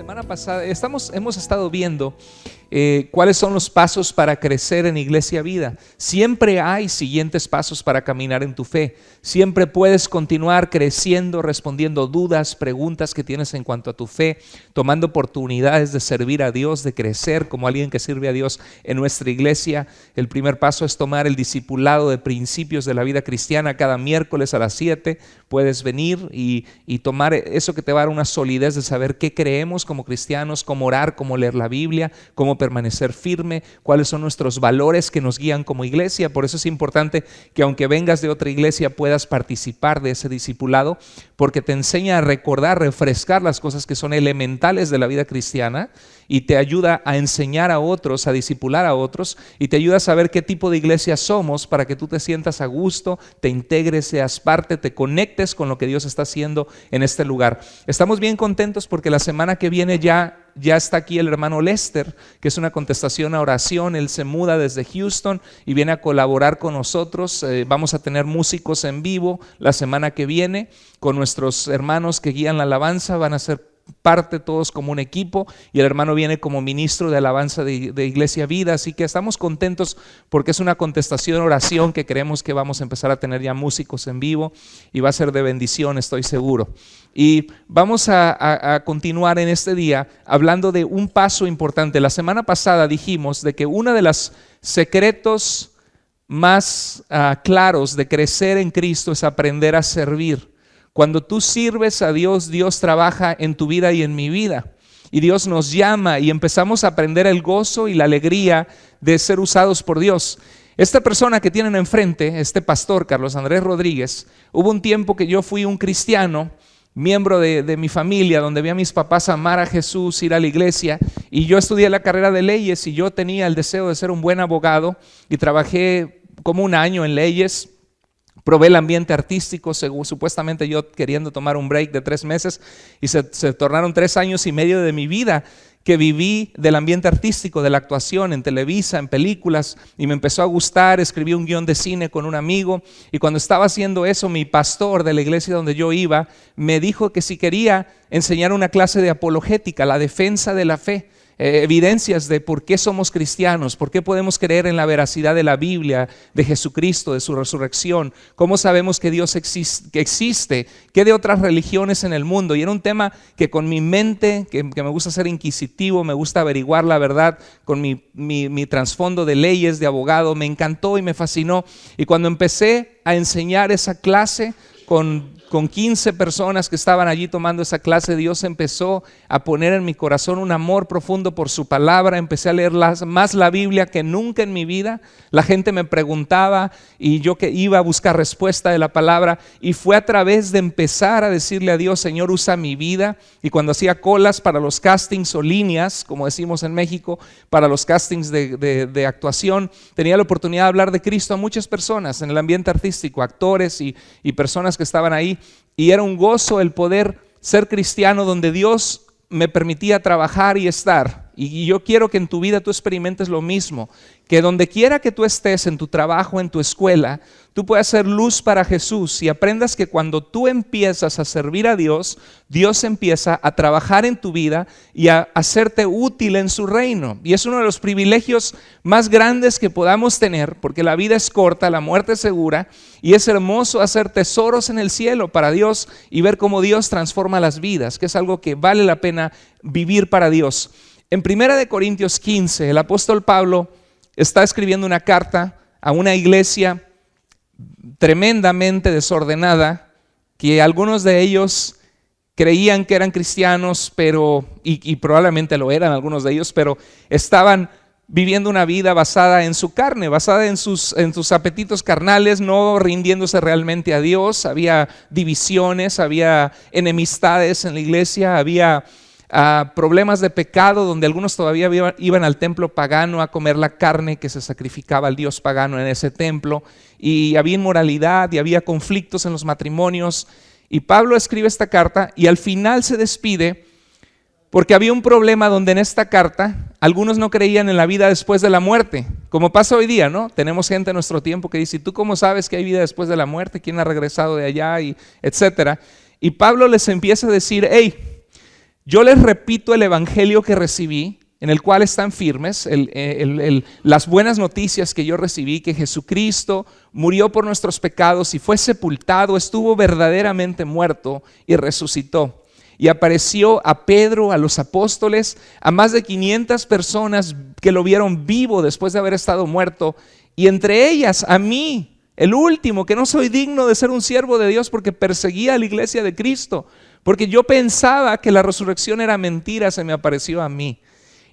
semana pasada hemos estado viendo cuáles son los pasos para crecer en Iglesia Vida. Siempre hay siguientes pasos para caminar en tu fe. Siempre puedes continuar creciendo, respondiendo dudas, preguntas que tienes en cuanto a tu fe, tomando oportunidades de servir a Dios, de crecer como alguien que sirve a Dios en nuestra iglesia. El primer paso es tomar el discipulado de principios de la vida cristiana. Cada miércoles a las 7 puedes venir y tomar eso que te va a dar una solidez de saber qué creemos como cristianos, cómo orar, cómo leer la Biblia, cómo permanecer firme, cuáles son nuestros valores que nos guían como iglesia. Por eso es importante que aunque vengas de otra iglesia puedas participar de ese discipulado, porque te enseña a recordar, refrescar las cosas que son elementales de la vida cristiana y te ayuda a enseñar a otros, a discipular a otros, y te ayuda a saber qué tipo de iglesia somos para que tú te sientas a gusto, te integres, seas parte, te conectes con lo que Dios está haciendo en este lugar. Estamos bien contentos porque la semana que viene ya está aquí el hermano Lester, que es una contestación a oración. Él se muda desde Houston y viene a colaborar con nosotros. Vamos a tener músicos en vivo la semana que viene con nuestros hermanos que guían la alabanza. Van a ser parte todos como un equipo, y el hermano viene como ministro de alabanza de Iglesia Vida, así que estamos contentos porque es una contestación, oración, que creemos que vamos a empezar a tener ya músicos en vivo y va a ser de bendición, estoy seguro. Y vamos a continuar en este día hablando de un paso importante. La semana pasada dijimos de que uno de los secretos más claros de crecer en Cristo es aprender a servir. Cuando tú sirves a Dios, Dios trabaja en tu vida y en mi vida. Y Dios nos llama y empezamos a aprender el gozo y la alegría de ser usados por Dios. Esta persona que tienen enfrente, este pastor Carlos Andrés Rodríguez, hubo un tiempo que yo fui un cristiano, miembro de mi familia, donde vi a mis papás amar a Jesús, ir a la iglesia, y yo estudié la carrera de leyes y yo tenía el deseo de ser un buen abogado y trabajé como un año en leyes. Probé el ambiente artístico, supuestamente yo queriendo tomar un break de 3 meses, y se tornaron 3 años y medio de mi vida que viví del ambiente artístico, de la actuación en Televisa, en películas, y me empezó a gustar. Escribí un guión de cine con un amigo, y cuando estaba haciendo eso, mi pastor de la iglesia donde yo iba me dijo que si quería enseñar una clase de apologética, la defensa de la fe. Evidencias de por qué somos cristianos, por qué podemos creer en la veracidad de la Biblia, de Jesucristo, de su resurrección, cómo sabemos que Dios existe, qué de otras religiones en el mundo. Y era un tema que con mi mente, que me gusta ser inquisitivo, me gusta averiguar la verdad, con mi trasfondo de leyes, de abogado, me encantó y me fascinó. Y cuando empecé a enseñar esa clase con 15 personas que estaban allí tomando esa clase, Dios empezó a poner en mi corazón un amor profundo por su palabra. Empecé a leer más la Biblia que nunca en mi vida. La gente me preguntaba y yo que iba a buscar respuesta de la palabra, y fue a través de empezar a decirle a Dios: Señor, usa mi vida. Y cuando hacía colas para los castings o líneas, como decimos en México, para los castings de actuación, tenía la oportunidad de hablar de Cristo a muchas personas en el ambiente artístico, actores y personas que estaban ahí. Y era un gozo el poder ser cristiano donde Dios me permitía trabajar y estar. Y yo quiero que en tu vida tú experimentes lo mismo, que donde quiera que tú estés, en tu trabajo, en tu escuela, tú puedas ser luz para Jesús, y aprendas que cuando tú empiezas a servir a Dios, Dios empieza a trabajar en tu vida y a hacerte útil en su reino. Y es uno de los privilegios más grandes que podamos tener, porque la vida es corta, la muerte es segura, y es hermoso hacer tesoros en el cielo para Dios y ver cómo Dios transforma las vidas, que es algo que vale la pena vivir para Dios. En 1 Corintios 15, el apóstol Pablo está escribiendo una carta a una iglesia tremendamente desordenada, que algunos de ellos creían que eran cristianos, y probablemente lo eran algunos de ellos, pero estaban viviendo una vida basada en su carne, basada en sus apetitos carnales, no rindiéndose realmente a Dios. Había divisiones, había enemistades en la iglesia, había problemas de pecado, donde algunos todavía iban al templo pagano a comer la carne que se sacrificaba al dios pagano en ese templo, y había inmoralidad y había conflictos en los matrimonios. Y Pablo escribe esta carta y al final se despide, porque había un problema donde en esta carta algunos no creían en la vida después de la muerte, como pasa hoy día, ¿no? Tenemos gente en nuestro tiempo que dice: ¿tú cómo sabes que hay vida después de la muerte? ¿Quién ha regresado de allá? Y etcétera. Y Pablo les empieza a decir: hey, Yo les repito el evangelio que recibí, en el cual están firmes, las buenas noticias que yo recibí, que Jesucristo murió por nuestros pecados y fue sepultado, estuvo verdaderamente muerto y resucitó. Y apareció a Pedro, a los apóstoles, a más de 500 personas que lo vieron vivo después de haber estado muerto, y entre ellas a mí, el último, que no soy digno de ser un siervo de Dios porque perseguía a la iglesia de Cristo, porque yo pensaba que la resurrección era mentira, se me apareció a mí.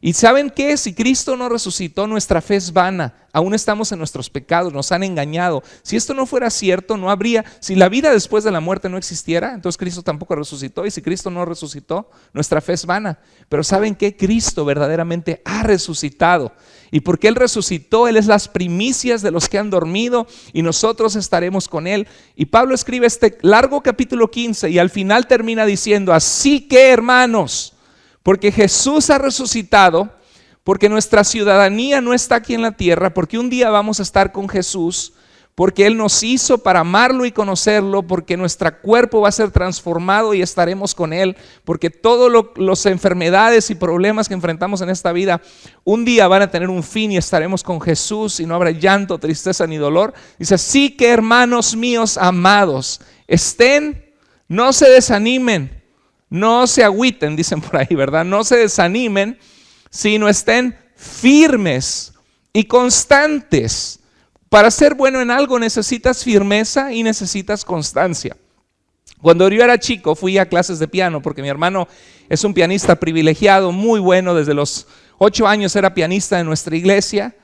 ¿Y saben qué? Si Cristo no resucitó, nuestra fe es vana. Aún estamos en nuestros pecados, nos han engañado. Si esto no fuera cierto, no habría, si la vida después de la muerte no existiera, entonces Cristo tampoco resucitó. Y si Cristo no resucitó, nuestra fe es vana. Pero ¿saben qué? Cristo verdaderamente ha resucitado. Y porque Él resucitó, Él es las primicias de los que han dormido y nosotros estaremos con Él. Y Pablo escribe este largo capítulo 15 y al final termina diciendo: así que, hermanos, porque Jesús ha resucitado, porque nuestra ciudadanía no está aquí en la tierra, porque un día vamos a estar con Jesús, porque Él nos hizo para amarlo y conocerlo, porque nuestro cuerpo va a ser transformado y estaremos con Él, porque todas las enfermedades y problemas que enfrentamos en esta vida un día van a tener un fin y estaremos con Jesús y no habrá llanto, tristeza ni dolor. Dice: así que, hermanos míos amados, no se desanimen, no se agüiten, dicen por ahí, ¿verdad? No se desanimen, sino estén firmes y constantes. Para ser bueno en algo necesitas firmeza y necesitas constancia. Cuando yo era chico fui a clases de piano porque mi hermano es un pianista privilegiado, muy bueno. Desde los 8 años era pianista en nuestra iglesia.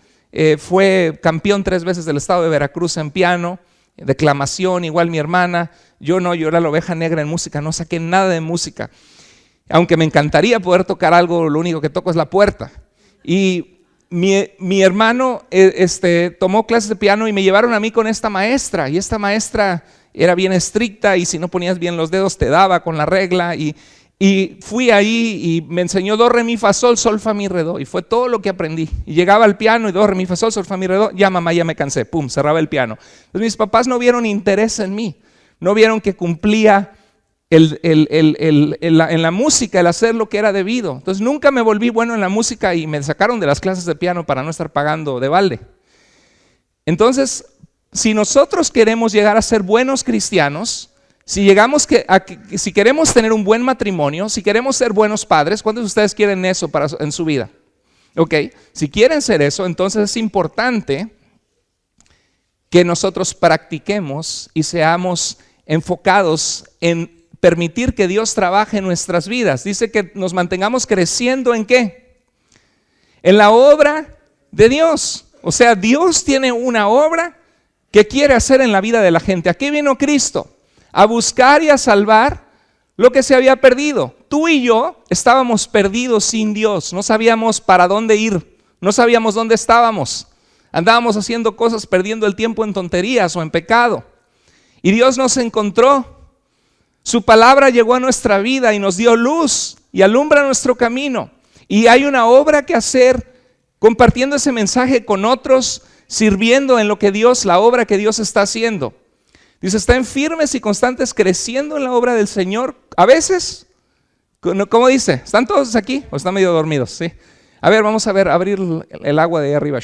Fue campeón 3 veces del estado de Veracruz en piano, declamación, igual mi hermana. Yo no, yo era la oveja negra en música, no saqué nada de música. Aunque me encantaría poder tocar algo, lo único que toco es la puerta. Y mi hermano tomó clases de piano y me llevaron a mí con esta maestra. Y esta maestra era bien estricta y si no ponías bien los dedos te daba con la regla. Y fui ahí y me enseñó do, re, mi, fa, sol, fa, mi, re, do. Y fue todo lo que aprendí. Y llegaba al piano y do, re, mi, fa, sol, fa, mi, re, do. Ya mamá, ya me cansé, pum, cerraba el piano. Entonces mis papás no vieron interés en mí. No vieron que cumplía en la música, el hacer lo que era debido. Entonces nunca me volví bueno en la música y me sacaron de las clases de piano para no estar pagando de balde. Entonces, si nosotros queremos llegar a ser buenos cristianos, si queremos tener un buen matrimonio, si queremos ser buenos padres, ¿cuántos de ustedes quieren eso en su vida? Ok, si quieren ser eso, entonces es importante que nosotros practiquemos y seamos enfocados en permitir que Dios trabaje en nuestras vidas. Dice que nos mantengamos creciendo ¿en qué? En la obra de Dios. O sea, Dios tiene una obra que quiere hacer en la vida de la gente. ¿A qué vino Cristo? A buscar y a salvar lo que se había perdido. Tú y yo estábamos perdidos sin Dios. No sabíamos para dónde ir. No sabíamos dónde estábamos. Andábamos haciendo cosas, perdiendo el tiempo en tonterías o en pecado. Y Dios nos encontró. Su palabra llegó a nuestra vida y nos dio luz y alumbra nuestro camino. Y hay una obra que hacer, compartiendo ese mensaje con otros, sirviendo en lo que Dios, la obra que Dios está haciendo. Dice: estén firmes y constantes creciendo en la obra del Señor. A veces, ¿cómo dice? ¿Están todos aquí o están medio dormidos? Sí. A ver, vamos a ver, abrir el agua de ahí arriba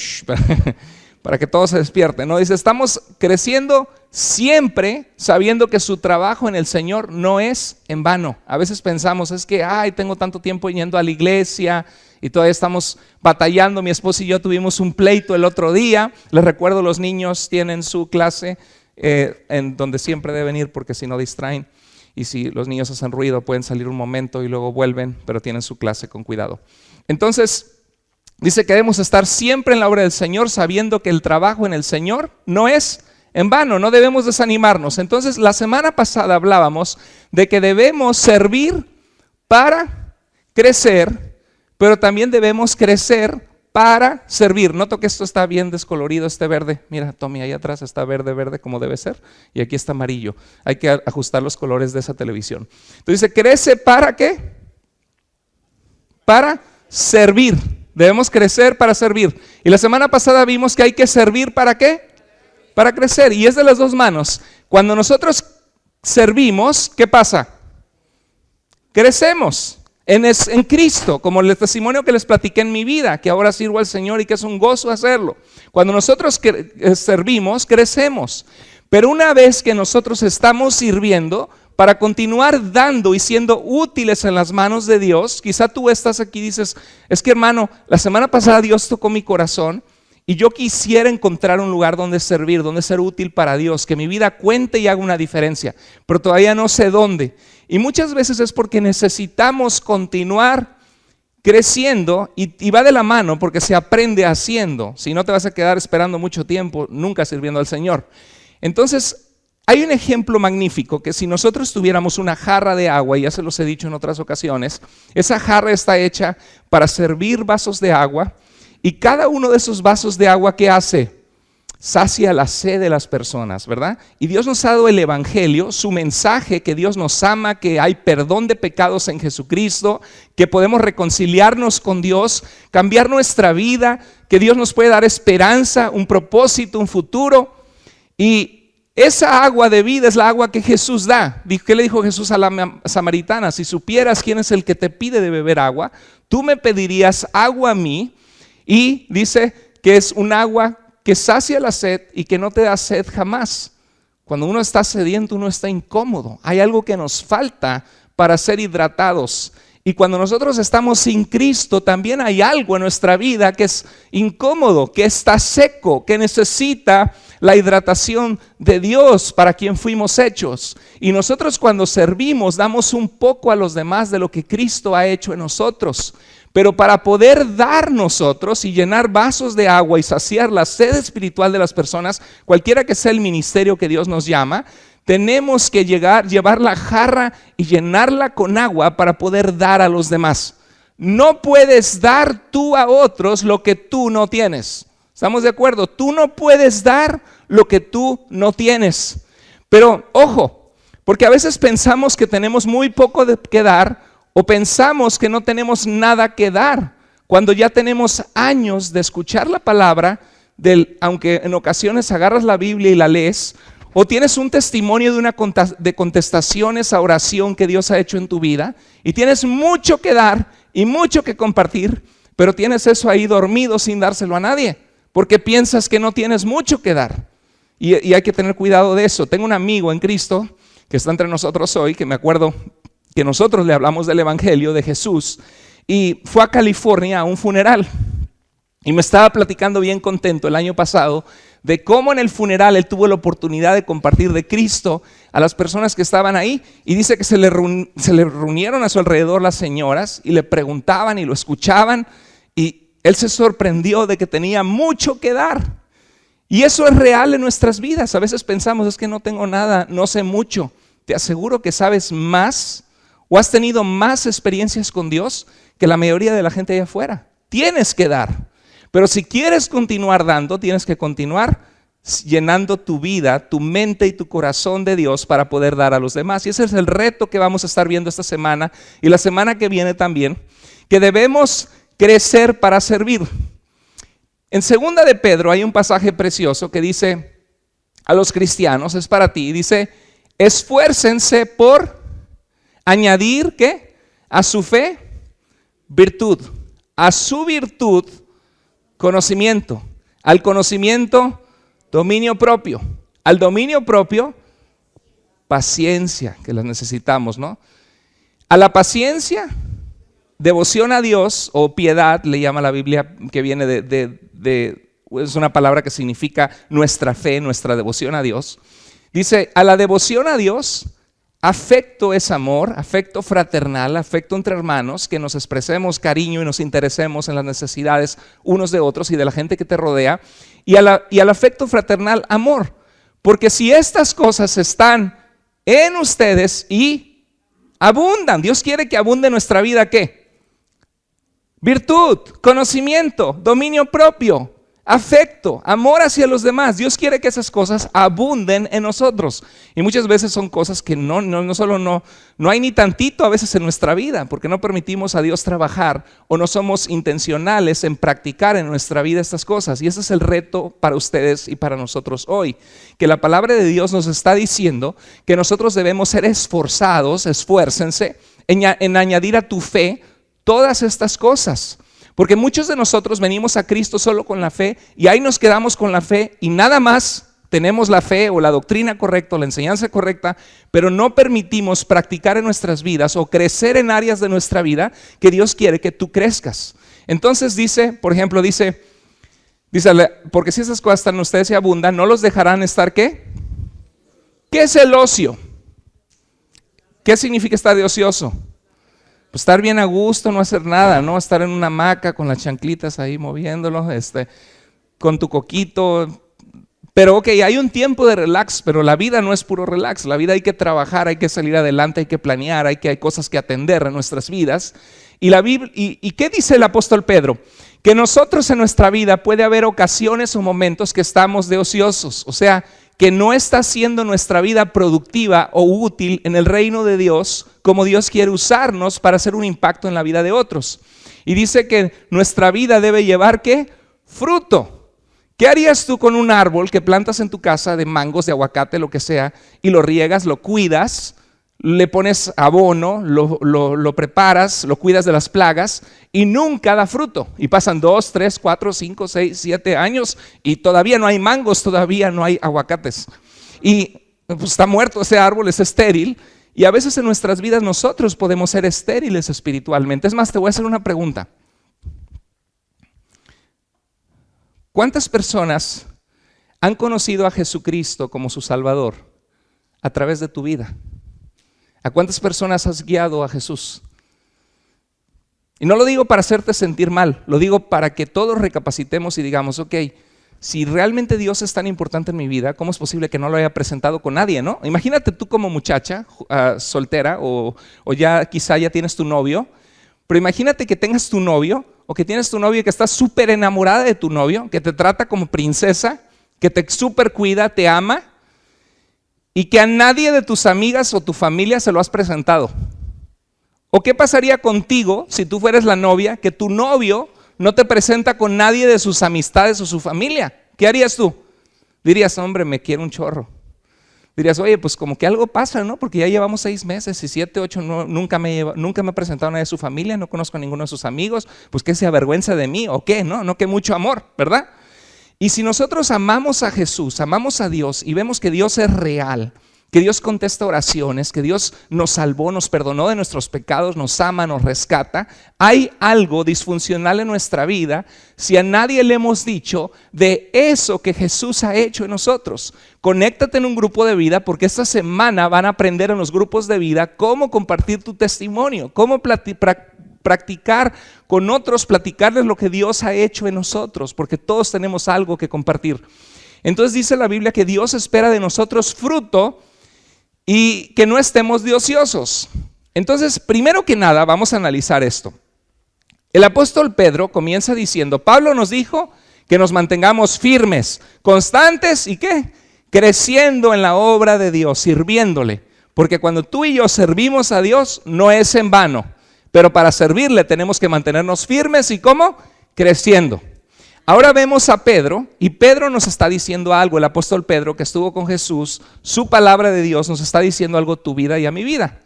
para que todos se despierten, ¿no? Dice: estamos creciendo siempre sabiendo que su trabajo en el Señor no es en vano. A veces pensamos, es que tengo tanto tiempo yendo a la iglesia y todavía estamos batallando. Mi esposa y yo tuvimos un pleito el otro día. Les recuerdo, los niños tienen su clase en donde siempre deben ir porque si no distraen. Y si los niños hacen ruido pueden salir un momento y luego vuelven, pero tienen su clase con cuidado. Entonces, dice que debemos estar siempre en la obra del Señor sabiendo que el trabajo en el Señor no es en vano, no debemos desanimarnos. Entonces, la semana pasada hablábamos de que debemos servir para crecer, pero también debemos crecer para servir. Noto que esto está bien descolorido, este verde. Mira, Tommy, ahí atrás está verde como debe ser, y aquí está amarillo. Hay que ajustar los colores de esa televisión. Entonces dice: crece ¿para qué? Para servir. Debemos crecer para servir. Y la semana pasada vimos que hay que servir ¿para qué? Para crecer. Y es de las dos manos. Cuando nosotros servimos, ¿qué pasa? Crecemos. en Cristo, como el testimonio que les platiqué en mi vida, que ahora sirvo al Señor y que es un gozo hacerlo. Cuando nosotros servimos, crecemos. Pero una vez que nosotros estamos sirviendo, para continuar dando y siendo útiles en las manos de Dios, quizá tú estás aquí y dices, es que hermano, la semana pasada Dios tocó mi corazón y yo quisiera encontrar un lugar donde servir, donde ser útil para Dios, que mi vida cuente y haga una diferencia, pero todavía no sé dónde. Y muchas veces es porque necesitamos continuar creciendo y va de la mano porque se aprende haciendo. Si no te vas a quedar esperando mucho tiempo, nunca sirviendo al Señor. Entonces, hay un ejemplo magnífico que si nosotros tuviéramos una jarra de agua, y ya se los he dicho en otras ocasiones, esa jarra está hecha para servir vasos de agua y cada uno de esos vasos de agua, ¿qué hace? Sacia la sed de las personas, ¿verdad? Y Dios nos ha dado el evangelio, su mensaje, que Dios nos ama, que hay perdón de pecados en Jesucristo, que podemos reconciliarnos con Dios, cambiar nuestra vida, que Dios nos puede dar esperanza, un propósito, un futuro. Y esa agua de vida es la agua que Jesús da. ¿Qué le dijo Jesús a la samaritana? Si supieras quién es el que te pide de beber agua, tú me pedirías agua a mí. Y dice que es un agua que sacia la sed y que no te da sed jamás. Cuando uno está sediento, uno está incómodo. Hay algo que nos falta para ser hidratados. Y cuando nosotros estamos sin Cristo, también hay algo en nuestra vida que es incómodo, que está seco, que necesita la hidratación de Dios para quien fuimos hechos. Y nosotros cuando servimos damos un poco a los demás de lo que Cristo ha hecho en nosotros. Pero para poder dar nosotros y llenar vasos de agua y saciar la sed espiritual de las personas, cualquiera que sea el ministerio que Dios nos llama, tenemos que llevar la jarra y llenarla con agua para poder dar a los demás. No puedes dar tú a otros lo que tú no tienes. ¿Estamos de acuerdo? Tú no puedes dar lo que tú no tienes. Pero ojo, porque a veces pensamos que tenemos muy poco que dar o pensamos que no tenemos nada que dar, cuando ya tenemos años de escuchar la palabra, aunque en ocasiones agarras la Biblia y la lees, o tienes un testimonio de contestaciones a oración que Dios ha hecho en tu vida, y tienes mucho que dar y mucho que compartir, pero tienes eso ahí dormido sin dárselo a nadie, porque piensas que no tienes mucho que dar. Y hay que tener cuidado de eso. Tengo un amigo en Cristo que está entre nosotros hoy, que me acuerdo que nosotros le hablamos del evangelio de Jesús, y fue a California a un funeral. Y me estaba platicando bien contento el año pasado de cómo en el funeral él tuvo la oportunidad de compartir de Cristo a las personas que estaban ahí. Y dice que se le reunieron a su alrededor las señoras y le preguntaban y lo escuchaban. Y él se sorprendió de que tenía mucho que dar. Y eso es real en nuestras vidas. A veces pensamos, es que no tengo nada, no sé mucho. Te aseguro que sabes más o has tenido más experiencias con Dios que la mayoría de la gente allá afuera. Tienes que dar. Pero si quieres continuar dando, tienes que continuar llenando tu vida, tu mente y tu corazón de Dios para poder dar a los demás. Y ese es el reto que vamos a estar viendo esta semana y la semana que viene también, que debemos crecer para servir. En 2 de Pedro hay un pasaje precioso que dice a los cristianos, es para ti, dice, esfuércense por añadir, ¿qué? A su fe, virtud, a su virtud, conocimiento, al conocimiento, dominio propio, al dominio propio, paciencia, que las necesitamos, ¿no? A la paciencia, devoción a Dios o piedad, le llama la Biblia, que viene es una palabra que significa nuestra fe, nuestra devoción a Dios. Dice, a la devoción a Dios, afecto es amor, afecto fraternal, afecto entre hermanos, que nos expresemos cariño y nos interesemos en las necesidades unos de otros y de la gente que te rodea. Y al afecto fraternal, amor. Porque si estas cosas están en ustedes y abundan, Dios quiere que abunde en nuestra vida, ¿qué? Virtud, conocimiento, dominio propio, afecto, amor hacia los demás. Dios quiere que esas cosas abunden en nosotros. Y muchas veces son cosas que no hay ni tantito a veces en nuestra vida, porque no permitimos a Dios trabajar o no somos intencionales en practicar en nuestra vida estas cosas. Y ese es el reto para ustedes y para nosotros hoy, que la palabra de Dios nos está diciendo que nosotros debemos ser esforzados, esfuércense en añadir a tu fe todas estas cosas. Porque muchos de nosotros venimos a Cristo solo con la fe y ahí nos quedamos con la fe y nada más tenemos la fe o la doctrina correcta o la enseñanza correcta, pero no permitimos practicar en nuestras vidas o crecer en áreas de nuestra vida que Dios quiere que tú crezcas. Entonces dice, por ejemplo, dice, porque si esas cosas están en ustedes y abundan, ¿no los dejarán estar qué? ¿Qué es el ocio? ¿Qué significa estar de ocioso? Pues estar bien a gusto, no hacer nada, ¿no? Estar en una hamaca con las chanclitas ahí moviéndolo, con tu coquito. Pero ok, hay un tiempo de relax, pero la vida no es puro relax. La vida hay que trabajar, hay que salir adelante, hay que planear, hay cosas que atender en nuestras vidas. ¿Y qué dice el apóstol Pedro? Que nosotros en nuestra vida puede haber ocasiones o momentos que estamos de ociosos, o sea, que no está siendo nuestra vida productiva o útil en el reino de Dios como Dios quiere usarnos para hacer un impacto en la vida de otros. Y dice que nuestra vida debe llevar ¿qué? Fruto. ¿Qué harías tú con un árbol que plantas en tu casa de mangos, de aguacate, lo que sea, y lo riegas, lo cuidas, le pones abono, lo preparas, lo cuidas de las plagas y nunca da fruto? Y pasan 2, 3, 4, 5, 6, 7 años y todavía no hay mangos, todavía no hay aguacates. Y pues está muerto ese árbol, es estéril. Y a veces en nuestras vidas nosotros podemos ser estériles espiritualmente. Es más, te voy a hacer una pregunta. ¿Cuántas personas han conocido a Jesucristo como su Salvador a través de tu vida? ¿A cuántas personas has guiado a Jesús? Y no lo digo para hacerte sentir mal, lo digo para que todos recapacitemos y digamos, ok, si realmente Dios es tan importante en mi vida, ¿cómo es posible que no lo haya presentado con nadie, no? Imagínate tú como muchacha soltera o ya quizá ya tienes tu novio, pero imagínate que tengas tu novio o que tienes tu novio que está súper enamorada de tu novio, que te trata como princesa, que te súper cuida, te ama, y que a nadie de tus amigas o tu familia se lo has presentado. ¿O qué pasaría contigo si tú fueras la novia, que tu novio no te presenta con nadie de sus amistades o su familia? ¿Qué harías tú? Dirías, hombre, me quiero un chorro. Dirías, oye, pues como que algo pasa, ¿no? Porque ya llevamos 6 meses y 7, 8, nunca me ha presentado a nadie de su familia, no conozco a ninguno de sus amigos, pues que se avergüenza de mí, ¿o qué? No que mucho amor, ¿verdad? Y si nosotros amamos a Jesús, amamos a Dios y vemos que Dios es real, que Dios contesta oraciones, que Dios nos salvó, nos perdonó de nuestros pecados, nos ama, nos rescata, hay algo disfuncional en nuestra vida si a nadie le hemos dicho de eso que Jesús ha hecho en nosotros. Conéctate en un grupo de vida porque esta semana van a aprender en los grupos de vida cómo compartir tu testimonio, cómo practicar con otros, platicarles lo que Dios ha hecho en nosotros, porque todos tenemos algo que compartir. Entonces dice la Biblia que Dios espera de nosotros fruto y que no estemos de ociosos. Entonces, primero que nada, vamos a analizar esto. El apóstol Pedro comienza diciendo, Pablo nos dijo que nos mantengamos firmes, constantes y ¿qué? Creciendo en la obra de Dios, sirviéndole. Porque cuando tú y yo servimos a Dios, no es en vano. Pero para servirle tenemos que mantenernos firmes y ¿cómo? Creciendo. Ahora vemos a Pedro y Pedro nos está diciendo algo, el apóstol Pedro que estuvo con Jesús, su palabra de Dios nos está diciendo algo a tu vida y a mi vida.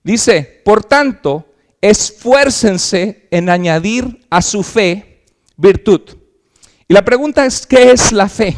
Dice, por tanto, esfuércense en añadir a su fe virtud. Y la pregunta es, ¿qué es la fe?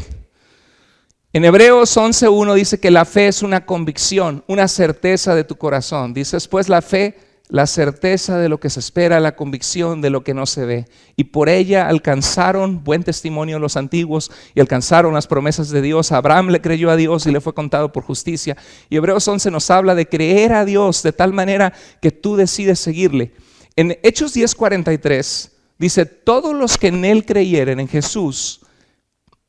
En Hebreos 11:1 dice que la fe es una convicción, una certeza de tu corazón. Dice después la fe, la certeza de lo que se espera, la convicción de lo que no se ve. Y por ella alcanzaron buen testimonio los antiguos y alcanzaron las promesas de Dios. Abraham le creyó a Dios y le fue contado por justicia. Y Hebreos 11 nos habla de creer a Dios de tal manera que tú decides seguirle. En Hechos 10:43 dice, todos los que en él creyeren, en Jesús,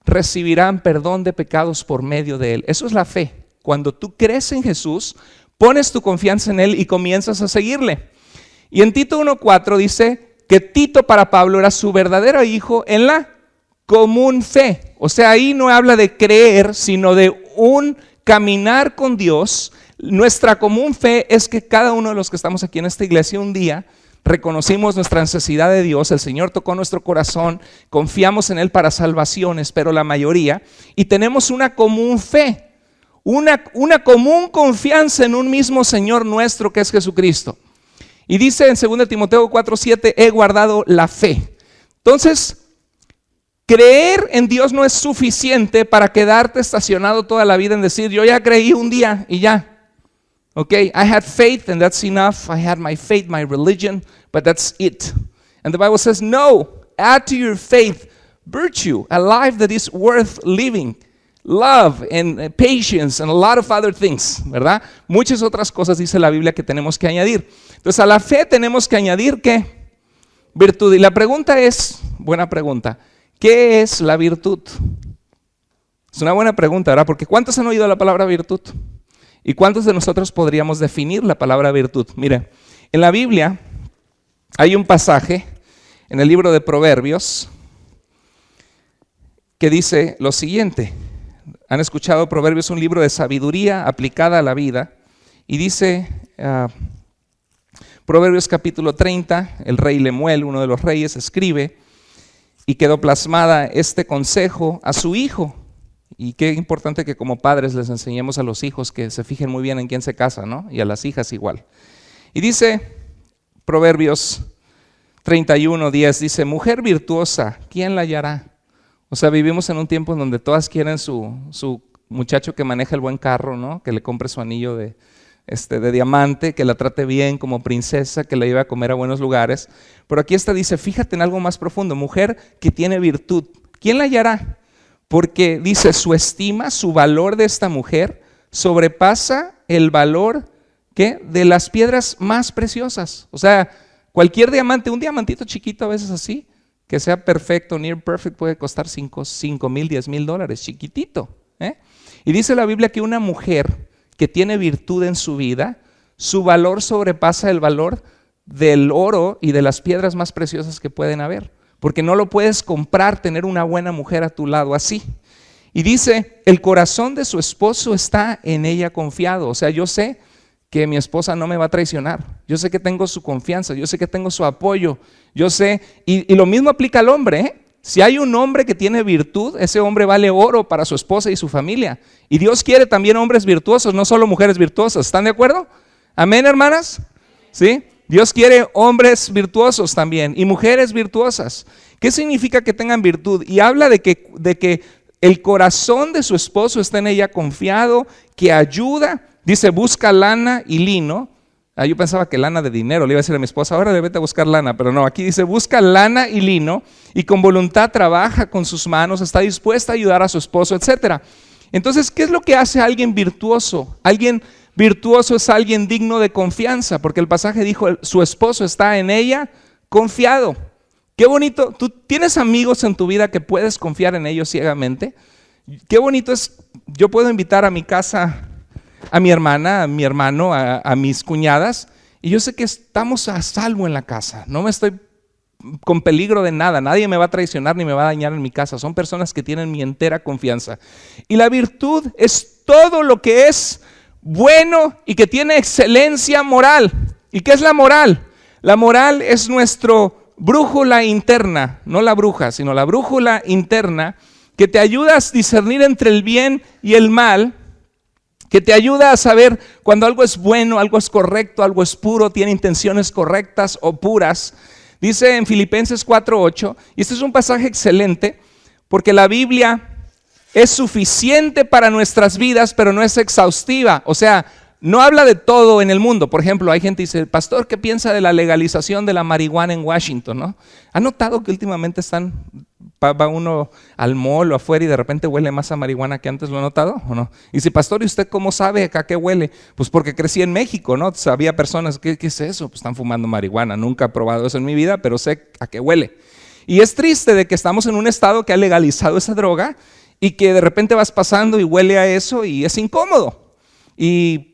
recibirán perdón de pecados por medio de él. Eso es la fe. Cuando tú crees en Jesús, pones tu confianza en él y comienzas a seguirle. Y en Tito 1:4 dice que Tito para Pablo era su verdadero hijo en la común fe. O sea, ahí no habla de creer, sino de un caminar con Dios. Nuestra común fe es que cada uno de los que estamos aquí en esta iglesia un día reconocimos nuestra necesidad de Dios, el Señor tocó nuestro corazón, confiamos en él para salvaciones, pero la mayoría, y tenemos una común fe. Una común confianza en un mismo Señor nuestro que es Jesucristo. Y dice en 2 Timoteo 4:7, he guardado la fe. Entonces, creer en Dios no es suficiente para quedarte estacionado toda la vida en decir, yo ya creí un día y ya. Okay, I had faith and that's enough. I had my faith, my religion, but that's it. And the Bible says, no, add to your faith virtue, a life that is worth living, love and patience and a lot of other things, ¿verdad? Muchas otras cosas dice la Biblia que tenemos que añadir. Entonces a la fe tenemos que añadir ¿qué? Virtud. Y la pregunta es, buena pregunta, ¿qué es la virtud? Es una buena pregunta, ¿verdad? Porque ¿cuántos han oído la palabra virtud? ¿Y cuántos de nosotros podríamos definir la palabra virtud? Mire, en la Biblia hay un pasaje en el libro de Proverbios que dice lo siguiente. Han escuchado Proverbios, un libro de sabiduría aplicada a la vida, y dice Proverbios capítulo 30, el rey Lemuel, uno de los reyes, escribe y quedó plasmada este consejo a su hijo. Y qué importante que como padres les enseñemos a los hijos que se fijen muy bien en quién se casa, ¿no? Y a las hijas igual. Y dice Proverbios 31:10, dice, mujer virtuosa, ¿quién la hallará? O sea, vivimos en un tiempo en donde todas quieren su muchacho que maneja el buen carro, ¿no? Que le compre su anillo de diamante, que la trate bien como princesa, que la lleve a comer a buenos lugares. Pero aquí dice, fíjate en algo más profundo, mujer que tiene virtud, ¿quién la hallará? Porque dice, su estima, su valor de esta mujer sobrepasa el valor ¿qué? De las piedras más preciosas. O sea, cualquier diamante, un diamantito chiquito a veces así, que sea perfecto, near perfect, puede costar 5,000, 10,000 dólares, chiquitito. Y dice la Biblia que una mujer que tiene virtud en su vida, su valor sobrepasa el valor del oro y de las piedras más preciosas que pueden haber. Porque no lo puedes comprar, tener una buena mujer a tu lado así. Y dice, el corazón de su esposo está en ella confiado. O sea, yo sé que mi esposa no me va a traicionar. Yo sé que tengo su confianza, yo sé que tengo su apoyo. Yo sé, y lo mismo aplica al hombre, Si hay un hombre que tiene virtud, ese hombre vale oro para su esposa y su familia. Y Dios quiere también hombres virtuosos, no solo mujeres virtuosas. ¿Están de acuerdo? Amén, hermanas. ¿Sí? Dios quiere hombres virtuosos también y mujeres virtuosas. ¿Qué significa que tengan virtud? Y habla de que el corazón de su esposo está en ella confiado, que ayuda. Dice, busca lana y lino. Yo pensaba que lana de dinero, le iba a decir a mi esposa, ahora vete a buscar lana, pero no, aquí dice, busca lana y lino y con voluntad trabaja con sus manos, está dispuesta a ayudar a su esposo, etc. Entonces, ¿qué es lo que hace a alguien virtuoso? Alguien virtuoso es alguien digno de confianza, porque el pasaje dijo, su esposo está en ella confiado. Qué bonito, tú tienes amigos en tu vida que puedes confiar en ellos ciegamente. Qué bonito es, yo puedo invitar a mi casa a mi hermana, a mi hermano, a mis cuñadas, y yo sé que estamos a salvo en la casa, no me estoy con peligro de nada, nadie me va a traicionar ni me va a dañar en mi casa, son personas que tienen mi entera confianza. Y la virtud es todo lo que es bueno y que tiene excelencia moral. ¿Y qué es la moral? La moral es nuestro brújula interna, no la bruja, sino la brújula interna que te ayuda a discernir entre el bien y el mal, que te ayuda a saber cuando algo es bueno, algo es correcto, algo es puro, tiene intenciones correctas o puras. Dice en Filipenses 4:8, y este es un pasaje excelente, porque la Biblia es suficiente para nuestras vidas, pero no es exhaustiva. O sea, no habla de todo en el mundo. Por ejemplo, hay gente que dice, pastor, ¿qué piensa de la legalización de la marihuana en Washington? ¿No? ¿Ha notado que últimamente va uno al mall o afuera y de repente huele más a marihuana que antes? ¿Lo ha notado o no? Y dice, pastor, ¿y usted cómo sabe a qué huele? Pues porque crecí en México, ¿no? Había personas, ¿qué es eso? Pues están fumando marihuana. Nunca he probado eso en mi vida, pero sé a qué huele. Y es triste de que estamos en un estado que ha legalizado esa droga y que de repente vas pasando y huele a eso y es incómodo. Y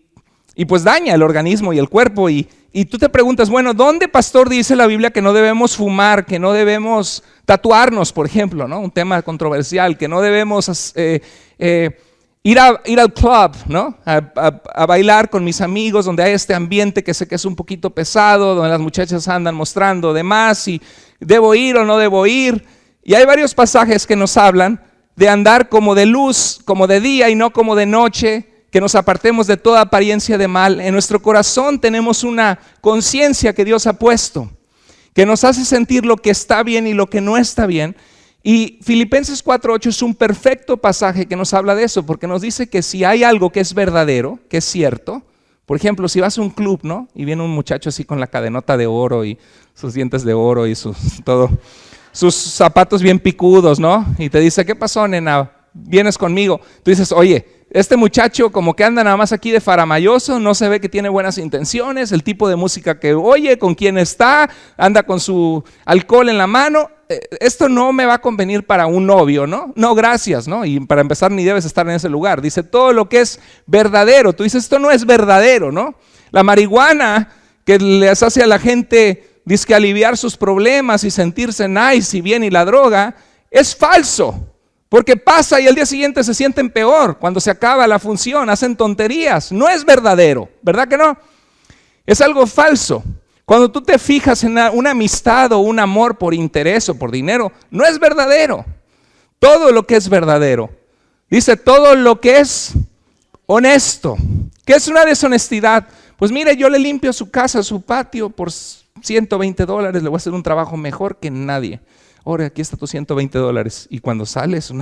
pues daña el organismo y el cuerpo y tú te preguntas, bueno, ¿dónde, pastor, dice la Biblia que no debemos fumar, que no debemos tatuarnos, por ejemplo, ¿no? Un tema controversial, que no debemos ir al club, ¿no? A bailar con mis amigos, donde hay este ambiente que sé que es un poquito pesado, donde las muchachas andan mostrando de más y debo ir o no debo ir. Y hay varios pasajes que nos hablan de andar como de luz, como de día y no como de noche, que nos apartemos de toda apariencia de mal. En nuestro corazón tenemos una conciencia que Dios ha puesto, que nos hace sentir lo que está bien y lo que no está bien. Y Filipenses 4:8 es un perfecto pasaje que nos habla de eso, porque nos dice que si hay algo que es verdadero, que es cierto, por ejemplo, si vas a un club, ¿no? Y viene un muchacho así con la cadenota de oro y sus dientes de oro y sus zapatos bien picudos, ¿no? Y te dice, ¿qué pasó, nena? ¿Vienes conmigo? Tú dices, oye, este muchacho como que anda nada más aquí de faramayoso, no se ve que tiene buenas intenciones, el tipo de música que oye, con quién está, anda con su alcohol en la mano. Esto no me va a convenir para un novio, ¿no? No, gracias, ¿no? Y para empezar ni debes estar en ese lugar. Dice todo lo que es verdadero. Tú dices, esto no es verdadero, ¿no? La marihuana que les hace a la gente dizque aliviar sus problemas y sentirse nice y bien, y la droga, es falso. Porque pasa y al día siguiente se sienten peor. Cuando se acaba la función, hacen tonterías. No es verdadero, ¿verdad que no? Es algo falso. Cuando tú te fijas en una amistad o un amor por interés o por dinero, no es verdadero. Todo lo que es verdadero. Dice todo lo que es honesto. ¿Qué es una deshonestidad? Pues mire, yo le limpio su casa, su patio por $120. Le voy a hacer un trabajo mejor que nadie. Ahora, aquí está tus $120. Y cuando sales,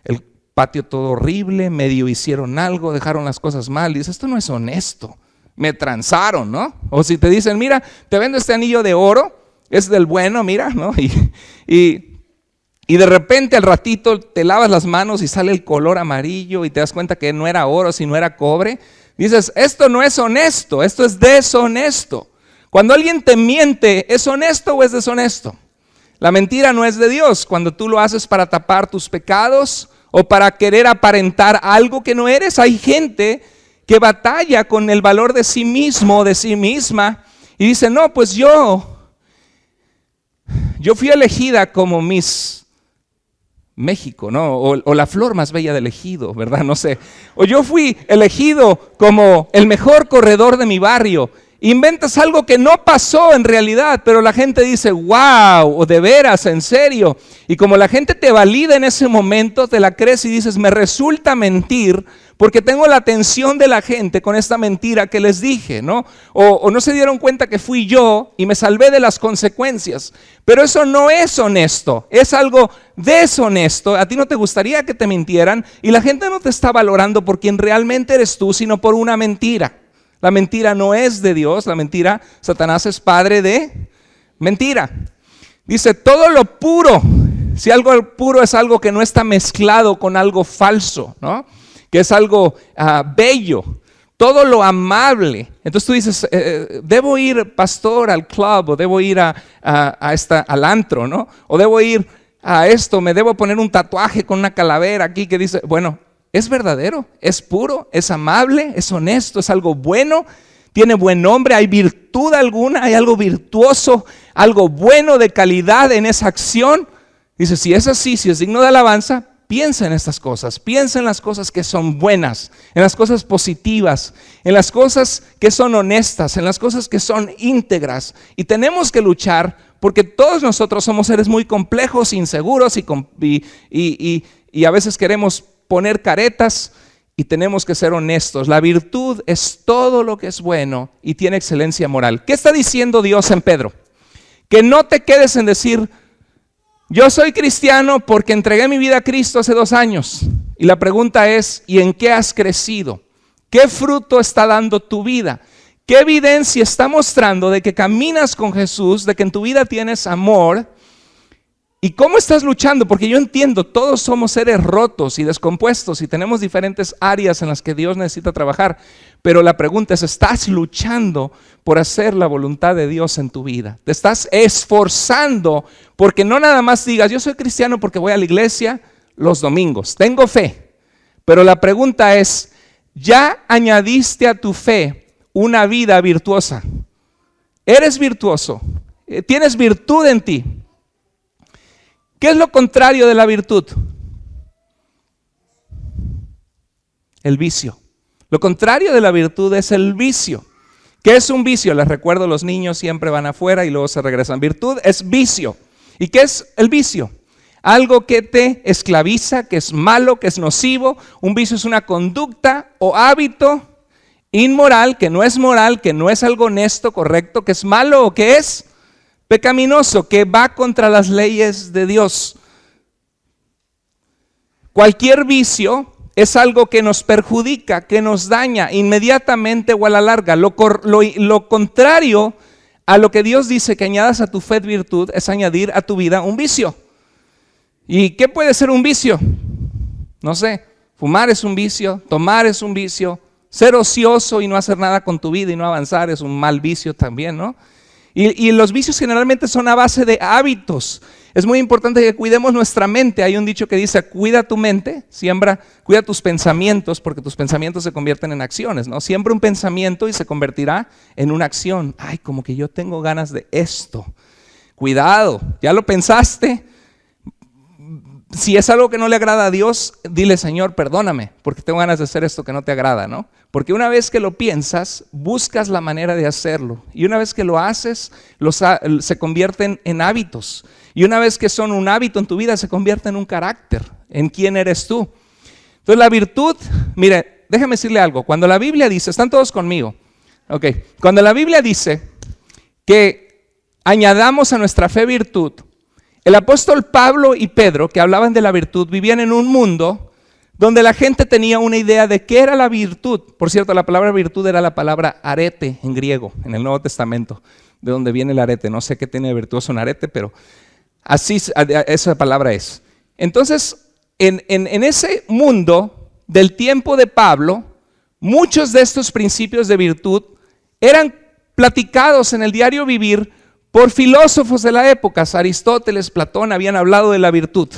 el patio todo horrible, medio hicieron algo, dejaron las cosas mal. Dices, esto no es honesto. Me transaron, ¿no? O si te dicen, mira, te vendo este anillo de oro, es del bueno, mira, ¿no? Y de repente al ratito te lavas las manos y sale el color amarillo y te das cuenta que no era oro, sino era cobre. Dices, esto no es honesto, esto es deshonesto. Cuando alguien te miente, ¿es honesto o es deshonesto? La mentira no es de Dios. Cuando tú lo haces para tapar tus pecados o para querer aparentar algo que no eres, hay gente que batalla con el valor de sí mismo, de sí misma, y dice, no, pues yo fui elegida como Miss México, ¿no? O la flor más bella del ejido, ¿verdad? No sé. O yo fui elegido como el mejor corredor de mi barrio. Inventas algo que no pasó en realidad, pero la gente dice, wow, o de veras, en serio. Y como la gente te valida en ese momento, te la crees y dices, me resulta mentir, porque tengo la atención de la gente con esta mentira que les dije, ¿no? O no se dieron cuenta que fui yo y me salvé de las consecuencias. Pero eso no es honesto, es algo deshonesto. A ti no te gustaría que te mintieran y la gente no te está valorando por quien realmente eres tú, sino por una mentira. La mentira no es de Dios, la mentira, Satanás es padre de mentira. Dice, todo lo puro, si algo puro es algo que no está mezclado con algo falso, ¿no? Que es algo bello, todo lo amable. Entonces tú dices, debo ir, pastor, al club, o debo ir al antro, ¿no? O debo ir a esto, me debo poner un tatuaje con una calavera aquí que dice, bueno, es verdadero, es puro, es amable, es honesto, es algo bueno, tiene buen nombre, hay virtud alguna, hay algo virtuoso, algo bueno de calidad en esa acción. Dice, si es así, si es digno de alabanza, piensa en estas cosas, piensa en las cosas que son buenas, en las cosas positivas, en las cosas que son honestas, en las cosas que son íntegras. Y tenemos que luchar porque todos nosotros somos seres muy complejos, inseguros y a veces queremos poner caretas y tenemos que ser honestos. La virtud es todo lo que es bueno y tiene excelencia moral. ¿Qué está diciendo Dios en Pedro? Que no te quedes en decir, yo soy cristiano porque entregué mi vida a Cristo hace 2 años. Y la pregunta es, ¿y en qué has crecido? ¿Qué fruto está dando tu vida? ¿Qué evidencia está mostrando de que caminas con Jesús, de que en tu vida tienes amor? ¿Y cómo estás luchando? Porque yo entiendo, todos somos seres rotos y descompuestos y tenemos diferentes áreas en las que Dios necesita trabajar. Pero la pregunta es, ¿estás luchando por hacer la voluntad de Dios en tu vida? ¿Te estás esforzando? Porque no nada más digas, yo soy cristiano porque voy a la iglesia los domingos, tengo fe. Pero la pregunta es, ¿ya añadiste a tu fe una vida virtuosa? ¿Eres virtuoso? ¿Tienes virtud en ti? ¿Qué es lo contrario de la virtud? El vicio. Lo contrario de la virtud es el vicio. ¿Qué es un vicio? Les recuerdo, los niños siempre van afuera y luego se regresan. Virtud es vicio. ¿Y qué es el vicio? algo que te esclaviza, que es malo, que es nocivo. Un vicio es una conducta o hábito inmoral, que no es moral, que no es algo honesto, correcto, que es malo o que es pecaminoso, que va contra las leyes de Dios. Cualquier vicio es algo que nos perjudica, que nos daña inmediatamente o a la larga. Lo contrario a lo que Dios dice que añadas a tu fe virtud es añadir a tu vida un vicio. ¿Y qué puede ser un vicio? No sé, fumar es un vicio, tomar es un vicio, ser ocioso y no hacer nada con tu vida y no avanzar es un mal vicio también, ¿no? Y los vicios generalmente son a base de hábitos. Es muy importante que cuidemos nuestra mente. Hay un dicho que dice, cuida tu mente, cuida tus pensamientos, porque tus pensamientos se convierten en acciones, ¿no? Siembra un pensamiento y se convertirá en una acción. Ay, como que yo tengo ganas de esto. Cuidado, ya lo pensaste. Si es algo que no le agrada a Dios, dile, Señor, perdóname, porque tengo ganas de hacer esto que no te agrada, ¿no? Porque una vez que lo piensas, buscas la manera de hacerlo. Y una vez que lo haces, se convierten en hábitos. Y una vez que son un hábito en tu vida, se convierte en un carácter, en quién eres tú. Entonces la virtud, mire, déjame decirle algo. Cuando la Biblia dice, están todos conmigo, ok, cuando la Biblia dice que añadamos a nuestra fe virtud, el apóstol Pablo y Pedro, que hablaban de la virtud, vivían en un mundo donde la gente tenía una idea de qué era la virtud. Por cierto, la palabra virtud era la palabra arete en griego, en el Nuevo Testamento, de donde viene el arete. No sé qué tiene de virtuoso un arete, pero así esa palabra es. Entonces, en ese mundo del tiempo de Pablo, muchos de estos principios de virtud eran platicados en el diario vivir por filósofos de la época. Aristóteles, Platón habían hablado de la virtud.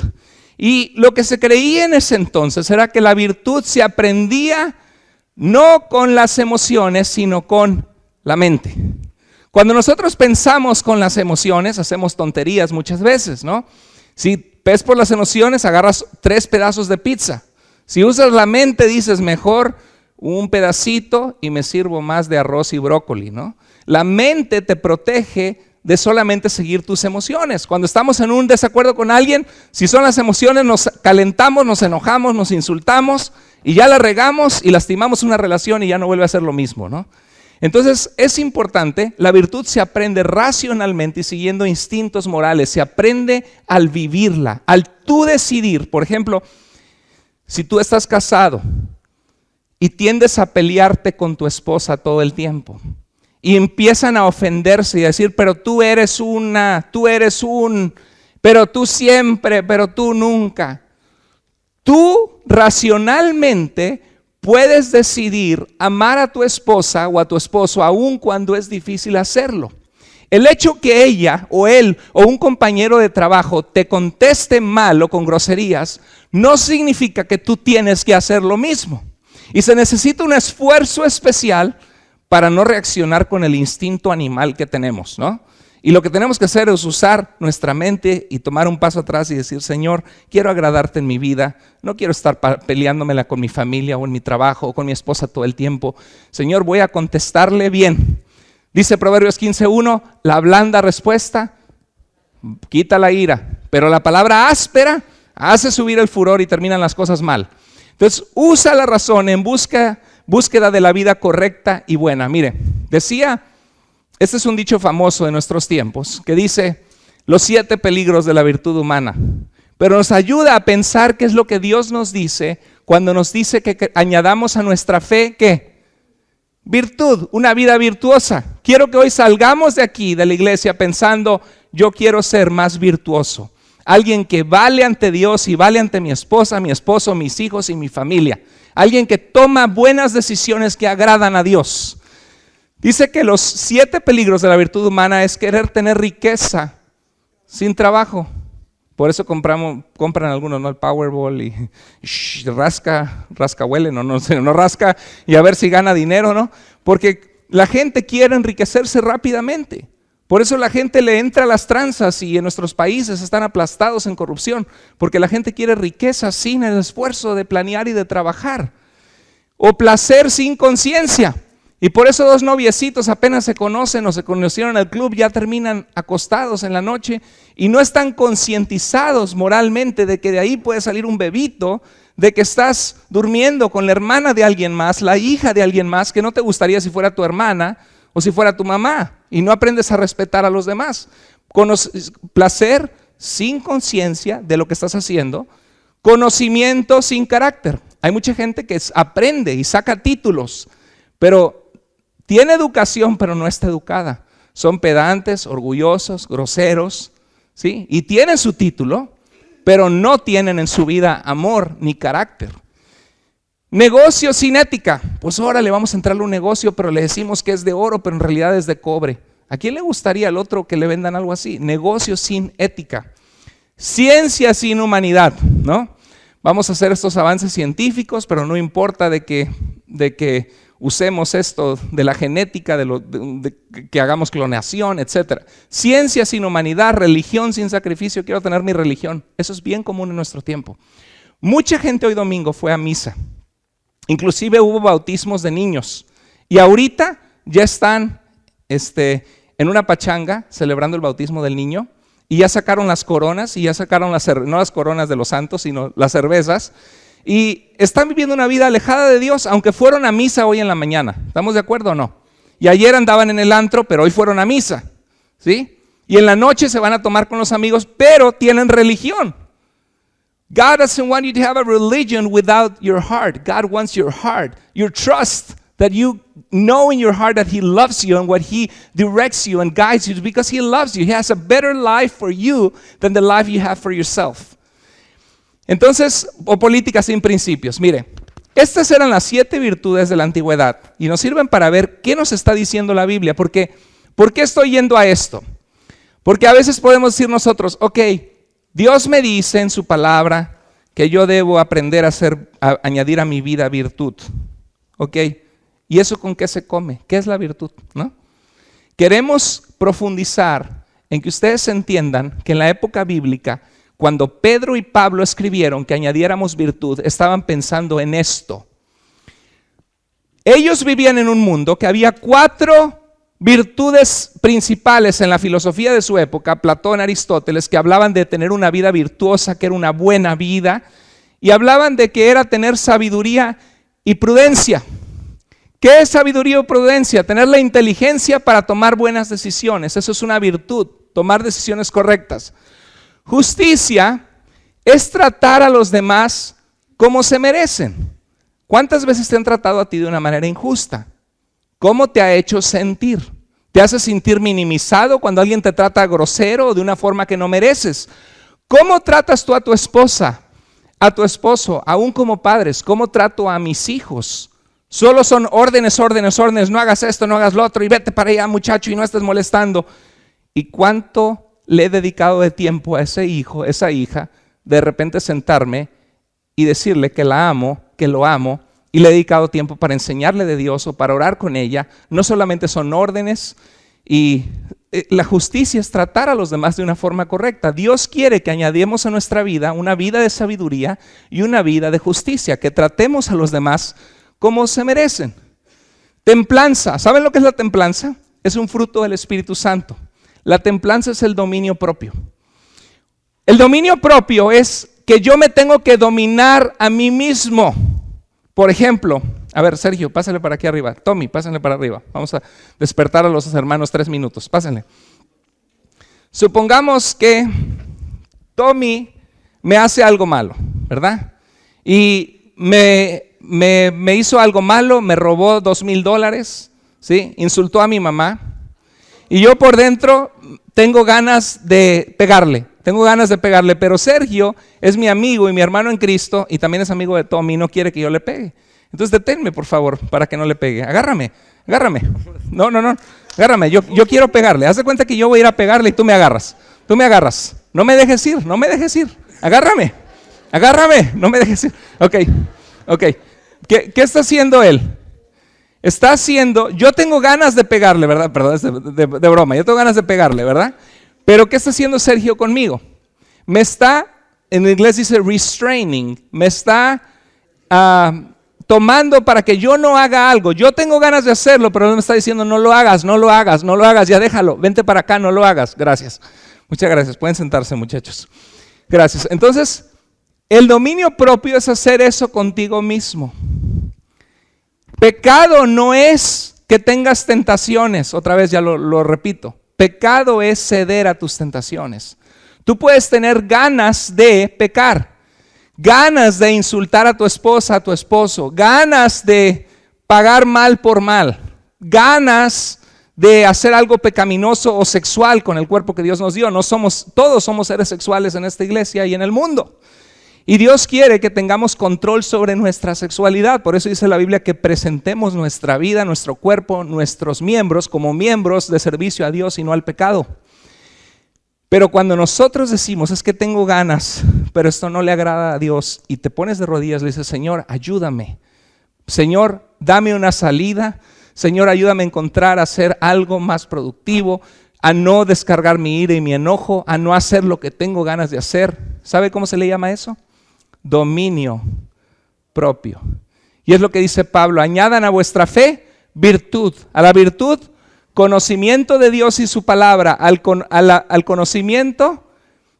Y lo que se creía en ese entonces era que la virtud se aprendía no con las emociones, sino con la mente. Cuando nosotros pensamos con las emociones, hacemos tonterías muchas veces, ¿no? Si ves por las emociones, agarras 3 pedazos de pizza. Si usas la mente, dices, mejor un pedacito y me sirvo más de arroz y brócoli, ¿no? La mente te protege de solamente seguir tus emociones. Cuando estamos en un desacuerdo con alguien, si son las emociones, nos calentamos, nos enojamos, nos insultamos y ya la regamos y lastimamos una relación y ya no vuelve a ser lo mismo, ¿no? Entonces es importante, la virtud se aprende racionalmente y siguiendo instintos morales, se aprende al vivirla, al tú decidir. Por ejemplo, si tú estás casado y tiendes a pelearte con tu esposa todo el tiempo, y empiezan a ofenderse y a decir, pero tú eres pero tú siempre, pero tú nunca. Tú racionalmente puedes decidir amar a tu esposa o a tu esposo aun cuando es difícil hacerlo. El hecho que ella o él o un compañero de trabajo te conteste mal o con groserías no significa que tú tienes que hacer lo mismo. Y se necesita un esfuerzo especial para no reaccionar con el instinto animal que tenemos, ¿no? Y lo que tenemos que hacer es usar nuestra mente y tomar un paso atrás y decir, Señor, quiero agradarte en mi vida, no quiero estar peleándomela con mi familia o en mi trabajo o con mi esposa todo el tiempo. Señor, voy a contestarle bien. Dice Proverbios 15:1, la blanda respuesta quita la ira, pero la palabra áspera hace subir el furor y terminan las cosas mal. Entonces, usa la razón en búsqueda de la vida correcta y buena. Mire, decía, este es un dicho famoso de nuestros tiempos, que dice, los 7 peligros de la virtud humana. Pero nos ayuda a pensar qué es lo que Dios nos dice cuando nos dice que añadamos a nuestra fe, ¿qué? Virtud, una vida virtuosa. Quiero que hoy salgamos de aquí, de la iglesia, pensando, yo quiero ser más virtuoso. Alguien que vale ante Dios y vale ante mi esposa, mi esposo, mis hijos y mi familia. Alguien que toma buenas decisiones que agradan a Dios. Dice que los 7 peligros de la virtud humana es querer tener riqueza sin trabajo. Por eso compran algunos, ¿no? El Powerball y rasca huele, no rasca y a ver si gana dinero, ¿no? Porque la gente quiere enriquecerse rápidamente. Por eso la gente le entra a las tranzas y en nuestros países están aplastados en corrupción, porque la gente quiere riqueza sin el esfuerzo de planear y de trabajar. O placer sin conciencia. Y por eso dos noviecitos apenas se conocen o se conocieron en el club, ya terminan acostados en la noche y no están concientizados moralmente de que de ahí puede salir un bebito, de que estás durmiendo con la hermana de alguien más, la hija de alguien más, que no te gustaría si fuera tu hermana o si fuera tu mamá, y no aprendes a respetar a los demás. Placer sin conciencia de lo que estás haciendo, conocimiento sin carácter. Hay mucha gente que aprende y saca títulos, pero tiene educación, pero no está educada. Son pedantes, orgullosos, groseros, ¿sí? Y tienen su título, pero no tienen en su vida amor ni carácter. Negocio sin ética. Pues órale, vamos a entrarle a un negocio, pero le decimos que es de oro, pero en realidad es de cobre. ¿A quién le gustaría al otro que le vendan algo así? Negocio sin ética. Ciencia sin humanidad, ¿no? Vamos a hacer estos avances científicos, pero no importa de que usemos esto de la genética, de que hagamos clonación, etc. Ciencia sin humanidad, religión sin sacrificio. Quiero tener mi religión. Eso es bien común en nuestro tiempo. Mucha gente hoy domingo fue a misa. Inclusive hubo bautismos de niños. Y ahorita ya están en una pachanga celebrando el bautismo del niño. Y ya sacaron las coronas, y ya sacaron no las coronas de los santos, sino las cervezas. Y están viviendo una vida alejada de Dios, aunque fueron a misa hoy en la mañana. ¿Estamos de acuerdo o no? Y ayer andaban en el antro, pero hoy fueron a misa, ¿sí? Y en la noche se van a tomar con los amigos, pero tienen religión. God doesn't want you to have a religion without your heart. God wants your heart, your trust, that you know in your heart that He loves you and what He directs you and guides you because He loves you. He has a better life for you than the life you have for yourself. Entonces, o política sin principios. Mire, estas eran las 7 virtudes de la antigüedad y nos sirven para ver qué nos está diciendo la Biblia. ¿Por qué estoy yendo a esto? Porque a veces podemos decir nosotros, ok, Dios me dice en su palabra que yo debo aprender a añadir a mi vida virtud. Ok, ¿y eso con qué se come? ¿Qué es la virtud? ¿No? Queremos profundizar en que ustedes entiendan que en la época bíblica, cuando Pedro y Pablo escribieron que añadiéramos virtud, estaban pensando en esto. Ellos vivían en un mundo que había 4 virtudes principales en la filosofía de su época, Platón, Aristóteles, que hablaban de tener una vida virtuosa, que era una buena vida, y hablaban de que era tener sabiduría y prudencia. ¿Qué es sabiduría y prudencia? Tener la inteligencia para tomar buenas decisiones. Eso es una virtud, tomar decisiones correctas. Justicia es tratar a los demás como se merecen. ¿Cuántas veces te han tratado a ti de una manera injusta? ¿Cómo te ha hecho sentir? ¿Te hace sentir minimizado cuando alguien te trata grosero o de una forma que no mereces? ¿Cómo tratas tú a tu esposa, a tu esposo, aún como padres? ¿Cómo trato a mis hijos? Solo son órdenes, órdenes, órdenes. No hagas esto, no hagas lo otro y vete para allá, muchacho, y no estés molestando. ¿Y cuánto le he dedicado de tiempo a ese hijo, esa hija, de repente sentarme y decirle que la amo, que lo amo, y le he dedicado tiempo para enseñarle de Dios o para orar con ella? No solamente son órdenes, y la justicia es tratar a los demás de una forma correcta. Dios quiere que añadamos a nuestra vida una vida de sabiduría y una vida de justicia, que tratemos a los demás como se merecen. Templanza, ¿saben lo que es la templanza? Es un fruto del Espíritu Santo. La templanza es el dominio propio. El dominio propio es que yo me tengo que dominar a mí mismo. Por ejemplo, a ver, Sergio, pásale para aquí arriba. Tommy, pásenle para arriba. Vamos a despertar a los hermanos 3 minutos. Pásenle. Supongamos que Tommy me hace algo malo, ¿verdad? Y me hizo algo malo, me robó $2,000, ¿sí? Insultó a mi mamá. Y yo por dentro tengo ganas de pegarle, pero Sergio es mi amigo y mi hermano en Cristo y también es amigo de Tommy y no quiere que yo le pegue. Entonces deténme, por favor, para que no le pegue. Agárrame. No, agárrame, yo quiero pegarle. Haz de cuenta que yo voy a ir a pegarle y tú me agarras. No me dejes ir. Agárrame, no me dejes ir. Ok. ¿Qué está haciendo él? Está haciendo, yo tengo ganas de pegarle, ¿verdad? Perdón, es de broma, yo tengo ganas de pegarle, ¿verdad? Pero ¿qué está haciendo Sergio conmigo? Me está, en inglés dice restraining, me está tomando para que yo no haga algo. Yo tengo ganas de hacerlo, pero Dios me está diciendo, no lo hagas, no lo hagas, no lo hagas, ya déjalo, vente para acá, no lo hagas. Gracias. Muchas gracias. Pueden sentarse, muchachos. Gracias. Entonces, el dominio propio es hacer eso contigo mismo. Pecado no es que tengas tentaciones, otra vez ya lo repito. Pecado es ceder a tus tentaciones. Tú puedes tener ganas de pecar. Ganas de insultar a tu esposa, a tu esposo, ganas de pagar mal por mal, ganas de hacer algo pecaminoso o sexual con el cuerpo que Dios nos dio. Todos somos seres sexuales en esta iglesia y en el mundo. Y Dios quiere que tengamos control sobre nuestra sexualidad. Por eso dice la Biblia que presentemos nuestra vida, nuestro cuerpo, nuestros miembros como miembros de servicio a Dios y no al pecado. Pero cuando nosotros decimos, es que tengo ganas, pero esto no le agrada a Dios, y te pones de rodillas, le dices, Señor, ayúdame. Señor, dame una salida. Señor, ayúdame a encontrar, a hacer algo más productivo, a no descargar mi ira y mi enojo, a no hacer lo que tengo ganas de hacer. ¿Sabe cómo se le llama eso? Dominio propio. Y es lo que dice Pablo, añadan a vuestra fe virtud, a la virtud conocimiento de Dios y su palabra, al conocimiento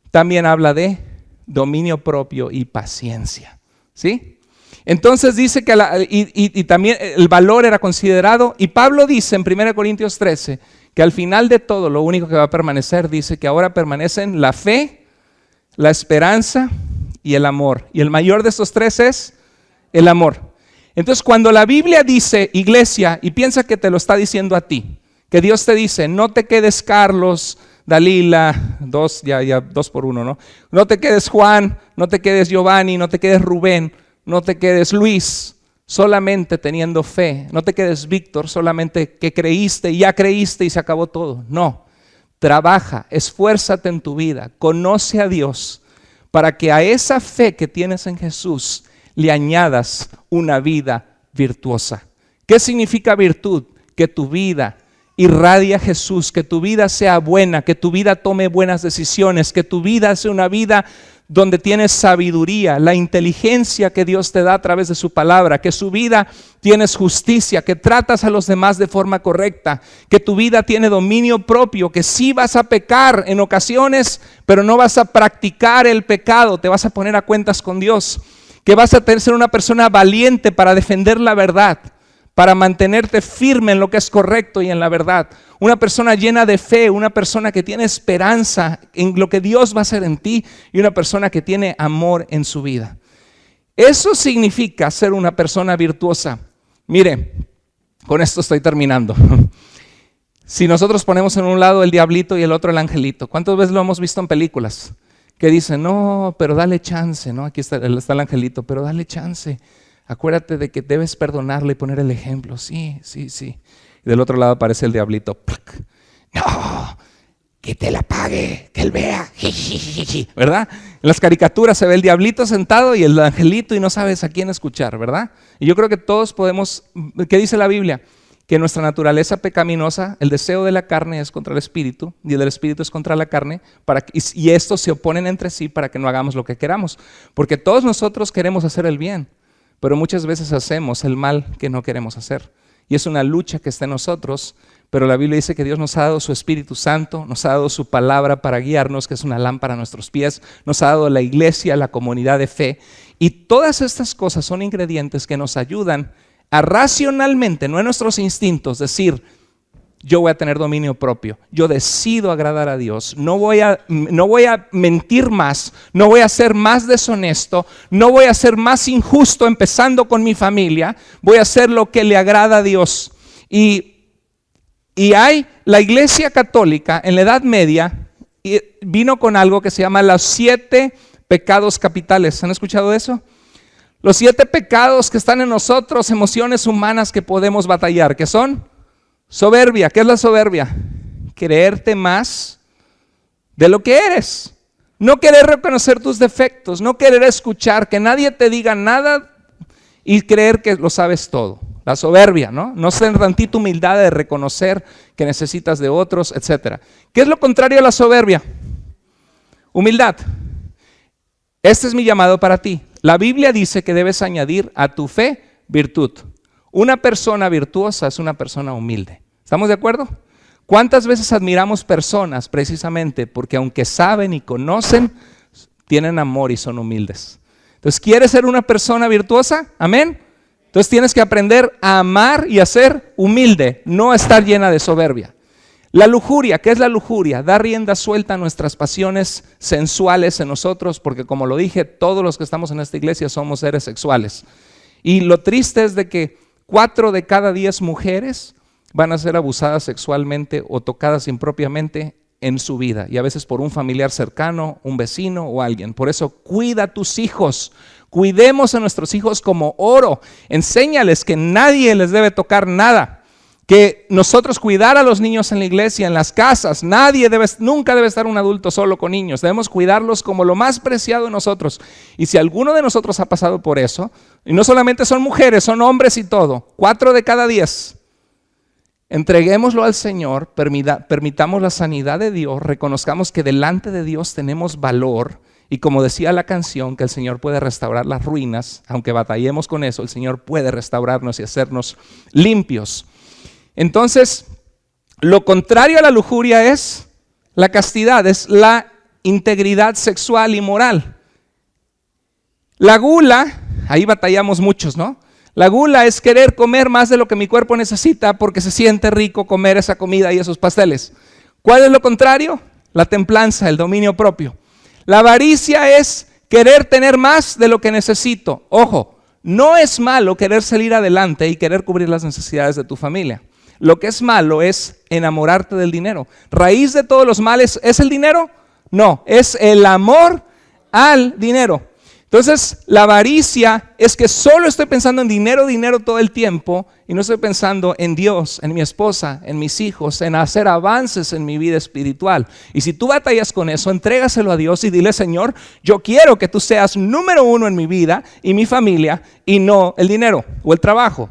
también habla de dominio propio y paciencia, ¿sí? Entonces dice que y también el valor era considerado, y Pablo dice en 1 Corintios 13 que al final de todo lo único que va a permanecer, dice que ahora permanecen la fe, la esperanza y el amor, y el mayor de estos tres es el amor. Entonces cuando la Biblia dice iglesia, y piensa que te lo está diciendo a ti, que Dios te dice, no te quedes Carlos, Dalila, dos por uno, ¿no? No te quedes Juan, no te quedes Giovanni, no te quedes Rubén, no te quedes Luis, solamente teniendo fe. No te quedes Víctor, solamente que creíste y ya creíste y se acabó todo. No, trabaja, esfuérzate en tu vida, conoce a Dios para que a esa fe que tienes en Jesús le añadas una vida virtuosa. ¿Qué significa virtud? Que tu vida irradia a Jesús, que tu vida sea buena, que tu vida tome buenas decisiones, que tu vida sea una vida donde tienes sabiduría, la inteligencia que Dios te da a través de su palabra, que su vida tienes justicia, que tratas a los demás de forma correcta, que tu vida tiene dominio propio, que sí vas a pecar en ocasiones, pero no vas a practicar el pecado, te vas a poner a cuentas con Dios, que vas a ser una persona valiente para defender la verdad, para mantenerte firme en lo que es correcto y en la verdad. Una persona llena de fe, una persona que tiene esperanza en lo que Dios va a hacer en ti y una persona que tiene amor en su vida. Eso significa ser una persona virtuosa. Mire, con esto estoy terminando. Si nosotros ponemos en un lado el diablito y el otro el angelito, ¿cuántas veces lo hemos visto en películas? Que dicen, no, pero dale chance, ¿no? Aquí está el angelito, pero dale chance. Acuérdate de que debes perdonarle y poner el ejemplo. Sí. Y del otro lado aparece el diablito. ¡Plac! No, que te la pague, que él vea. ¿Verdad? En las caricaturas se ve el diablito sentado y el angelito y no sabes a quién escuchar, ¿verdad? Y yo creo que todos podemos, ¿qué dice la Biblia? Que nuestra naturaleza pecaminosa, el deseo de la carne es contra el espíritu y el del espíritu es contra la carne, y estos se oponen entre sí para que no hagamos lo que queramos. Porque todos nosotros queremos hacer el bien, pero muchas veces hacemos el mal que no queremos hacer. Y es una lucha que está en nosotros, pero la Biblia dice que Dios nos ha dado su Espíritu Santo, nos ha dado su palabra para guiarnos, que es una lámpara a nuestros pies, nos ha dado la iglesia, la comunidad de fe. Y todas estas cosas son ingredientes que nos ayudan a racionalmente, no en nuestros instintos, decir, yo voy a tener dominio propio, yo decido agradar a Dios, no voy a mentir más, no voy a ser más deshonesto, no voy a ser más injusto empezando con mi familia, voy a hacer lo que le agrada a Dios. Y hay la Iglesia Católica en la Edad Media vino con algo que se llama los 7 pecados capitales. ¿Han escuchado eso? Los 7 pecados que están en nosotros, emociones humanas que podemos batallar, que son soberbia. ¿Qué es la soberbia? Creerte más de lo que eres. No querer reconocer tus defectos, no querer escuchar, que nadie te diga nada y creer que lo sabes todo. La soberbia, ¿no? No tener tantita humildad de reconocer que necesitas de otros, etc. ¿Qué es lo contrario a la soberbia? Humildad. Este es mi llamado para ti. La Biblia dice que debes añadir a tu fe Virtud. Una persona virtuosa es una persona humilde. ¿Estamos de acuerdo? ¿Cuántas veces admiramos personas precisamente porque aunque saben y conocen, tienen amor y son humildes? Entonces, ¿quieres ser una persona virtuosa? Amén. Entonces tienes que aprender a amar y a ser humilde, no a estar llena de soberbia. La lujuria, ¿qué es la lujuria? Da rienda suelta a nuestras pasiones sensuales en nosotros, porque como lo dije, todos los que estamos en esta iglesia somos seres sexuales. Y lo triste es de que 4 de cada 10 mujeres van a ser abusadas sexualmente o tocadas impropiamente en su vida, y a veces por un familiar cercano, un vecino o alguien. Por eso cuida a tus hijos, cuidemos a nuestros hijos como oro, enséñales que nadie les debe tocar nada, que nosotros cuidar a los niños en la iglesia, en las casas, nunca debe estar un adulto solo con niños, debemos cuidarlos como lo más preciado de nosotros. Y si alguno de nosotros ha pasado por eso, y no solamente son mujeres, son hombres y todo, 4 de cada 10, entreguémoslo al Señor, permitamos la sanidad de Dios, reconozcamos que delante de Dios tenemos valor, y como decía la canción, que el Señor puede restaurar las ruinas, aunque batallemos con eso, el Señor puede restaurarnos y hacernos limpios. Entonces, lo contrario a la lujuria es la castidad, es la integridad sexual y moral. La gula, ahí batallamos muchos, ¿no? La gula es querer comer más de lo que mi cuerpo necesita porque se siente rico comer esa comida y esos pasteles. ¿Cuál es lo contrario? La templanza, el dominio propio. La avaricia es querer tener más de lo que necesito. Ojo, no es malo querer salir adelante y querer cubrir las necesidades de tu familia. Lo que es malo es enamorarte del dinero. ¿Raíz de todos los males es el dinero? No, es el amor al dinero. Entonces, la avaricia es que solo estoy pensando en dinero, dinero todo el tiempo y no estoy pensando en Dios, en mi esposa, en mis hijos, en hacer avances en mi vida espiritual. Y si tú batallas con eso, entrégaselo a Dios y dile: Señor, yo quiero que tú seas número 1 en mi vida y mi familia y no el dinero o el trabajo.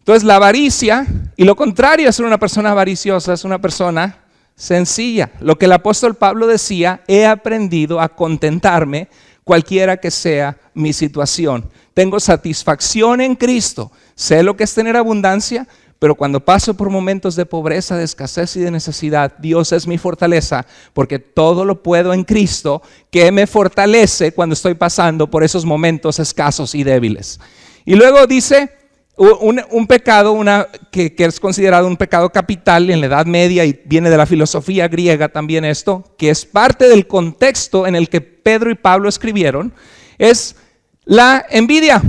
Entonces, la avaricia, y lo contrario a ser una persona avariciosa, es una persona sencilla. Lo que el apóstol Pablo decía: he aprendido a contentarme cualquiera que sea mi situación. Tengo satisfacción en Cristo. Sé lo que es tener abundancia, pero cuando paso por momentos de pobreza, de escasez y de necesidad, Dios es mi fortaleza, porque todo lo puedo en Cristo, que me fortalece cuando estoy pasando por esos momentos escasos y débiles. Y luego dice un pecado que es considerado un pecado capital en la Edad Media, y viene de la filosofía griega también esto, que es parte del contexto en el que Pedro y Pablo escribieron, es la envidia.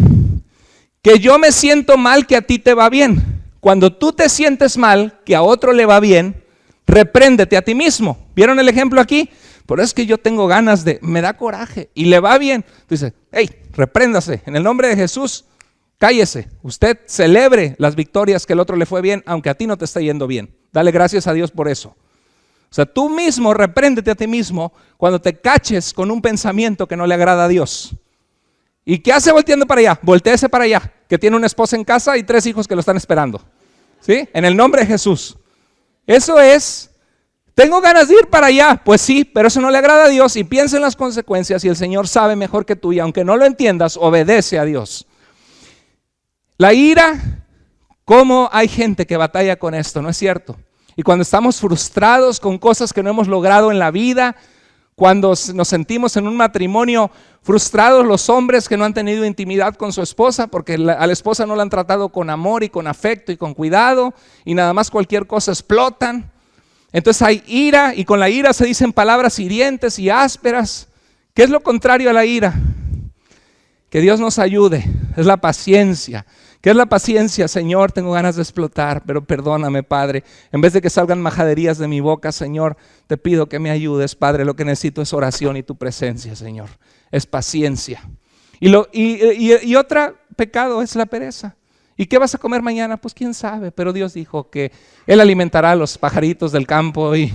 Que yo me siento mal que a ti te va bien. Cuando tú te sientes mal que a otro le va bien, repréndete a ti mismo. ¿Vieron el ejemplo aquí? Pero es que yo tengo ganas me da coraje y le va bien. Dice: hey, repréndase en el nombre de Jesús. Cállese, usted celebre las victorias que el otro le fue bien, aunque a ti no te está yendo bien. Dale gracias a Dios por eso. O sea, tú mismo repréndete a ti mismo cuando te caches con un pensamiento que no le agrada a Dios. ¿Y qué hace volteando para allá? Voltéese para allá, que tiene una esposa en casa y 3 hijos que lo están esperando. ¿Sí? En el nombre de Jesús. Eso es, tengo ganas de ir para allá. Pues sí, pero eso no le agrada a Dios, y piensa en las consecuencias, y el Señor sabe mejor que tú, y aunque no lo entiendas, obedece a Dios. La ira, ¿cómo hay gente que batalla con esto? ¿No es cierto? Y cuando estamos frustrados con cosas que no hemos logrado en la vida, cuando nos sentimos en un matrimonio frustrados, los hombres que no han tenido intimidad con su esposa porque a la esposa no la han tratado con amor y con afecto y con cuidado, y nada más cualquier cosa explotan. Entonces hay ira, y con la ira se dicen palabras hirientes y ásperas. ¿Qué es lo contrario a la ira? Que Dios nos ayude, es la paciencia. ¿Qué es la paciencia? Señor, tengo ganas de explotar, pero perdóname, Padre. En vez de que salgan majaderías de mi boca, Señor, te pido que me ayudes, Padre. Lo que necesito es oración y tu presencia, Señor. Es paciencia. Y otro pecado es la pereza. ¿Y qué vas a comer mañana? Pues quién sabe, pero Dios dijo que Él alimentará a los pajaritos del campo. Y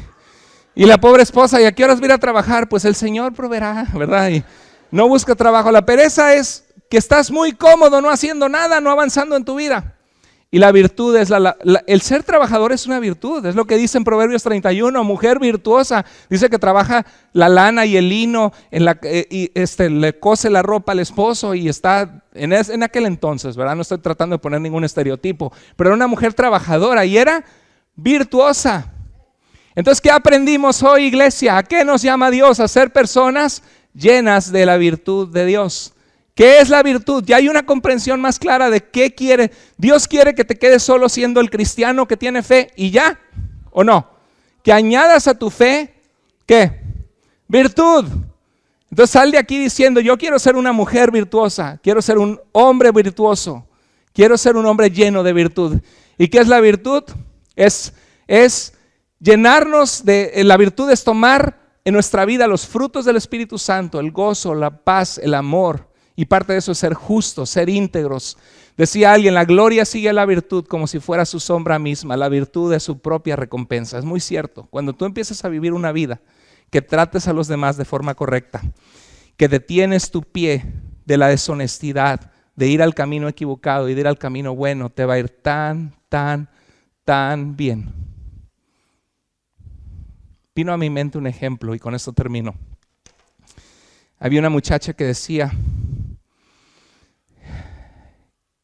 la pobre esposa, ¿y a qué horas va a ir a trabajar? Pues el Señor proveerá, ¿verdad? Y no busca trabajo. La pereza es que estás muy cómodo no haciendo nada, no avanzando en tu vida. Y la virtud es el ser trabajador es una virtud, es lo que dice en Proverbios 31, mujer virtuosa, dice que trabaja la lana y el lino, le cose la ropa al esposo y está en aquel entonces, ¿verdad? No estoy tratando de poner ningún estereotipo, pero era una mujer trabajadora y era virtuosa. Entonces, ¿qué aprendimos hoy, iglesia? ¿A qué nos llama Dios? A ser personas llenas de la virtud de Dios. ¿Qué es la virtud? Ya hay una comprensión más clara de qué quiere. Dios quiere que te quedes solo siendo el cristiano que tiene fe y ya, ¿o no? Que añadas a tu fe, ¿qué? Virtud. Entonces sal de aquí diciendo, yo quiero ser una mujer virtuosa, quiero ser un hombre virtuoso, quiero ser un hombre lleno de virtud. ¿Y qué es la virtud? Es llenarnos la virtud es tomar en nuestra vida los frutos del Espíritu Santo, el gozo, la paz, el amor. Y parte de eso es ser justos, ser íntegros. Decía alguien, la gloria sigue a la virtud como si fuera su sombra misma. La virtud es su propia recompensa. Es muy cierto. Cuando tú empiezas a vivir una vida que trates a los demás de forma correcta, que detienes tu pie de la deshonestidad, de ir al camino equivocado y de ir al camino bueno, te va a ir tan bien. Vino a mi mente un ejemplo y con esto termino. Había una muchacha que decía,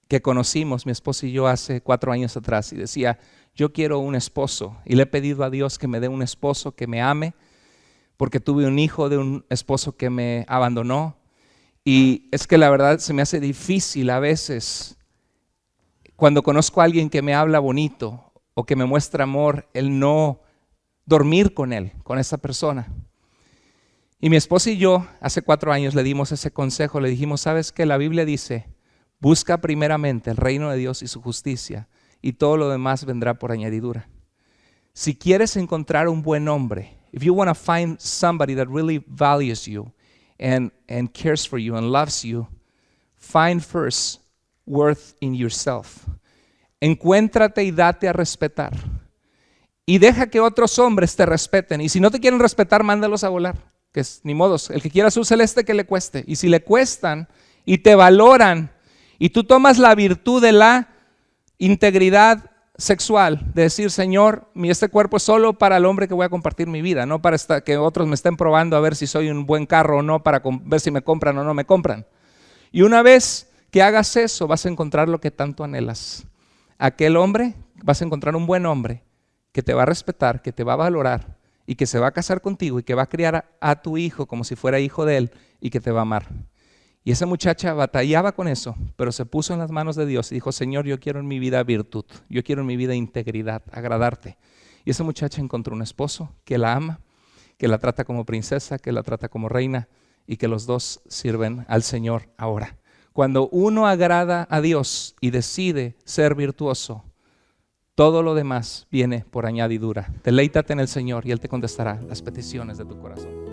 que conocimos, mi esposo y yo, hace 4 años atrás, y decía, yo quiero un esposo, y le he pedido a Dios que me dé un esposo que me ame, porque tuve un hijo de un esposo que me abandonó, y es que la verdad se me hace difícil a veces, cuando conozco a alguien que me habla bonito, o que me muestra amor, el no dormir con él, con esa persona. Y mi esposo y yo, hace 4 años le dimos ese consejo, le dijimos, ¿sabes qué? La Biblia dice, busca primeramente el reino de Dios y su justicia, y todo lo demás vendrá por añadidura. Si quieres encontrar un buen hombre, if you want to find somebody that really values you and cares for you and loves you, find first worth in yourself. Encuéntrate y date a respetar. Y deja que otros hombres te respeten. Y si no te quieren respetar, mándalos a volar. Que es, ni modos, el que quiera azul celeste que le cueste. Y si le cuestan y te valoran, y tú tomas la virtud de la integridad sexual, de decir, Señor, este cuerpo es solo para el hombre que voy a compartir mi vida, no para que otros me estén probando a ver si soy un buen carro o no, para ver si me compran o no me compran. Y una vez que hagas eso, vas a encontrar lo que tanto anhelas. Aquel hombre, vas a encontrar un buen hombre que te va a respetar, que te va a valorar y que se va a casar contigo y que va a criar a tu hijo como si fuera hijo de él y que te va a amar. Y esa muchacha batallaba con eso, pero se puso en las manos de Dios y dijo, Señor, yo quiero en mi vida virtud, yo quiero en mi vida integridad, agradarte. Y esa muchacha encontró un esposo que la ama, que la trata como princesa, que la trata como reina y que los dos sirven al Señor ahora. Cuando uno agrada a Dios y decide ser virtuoso, todo lo demás viene por añadidura. Deleítate en el Señor y Él te contestará las peticiones de tu corazón.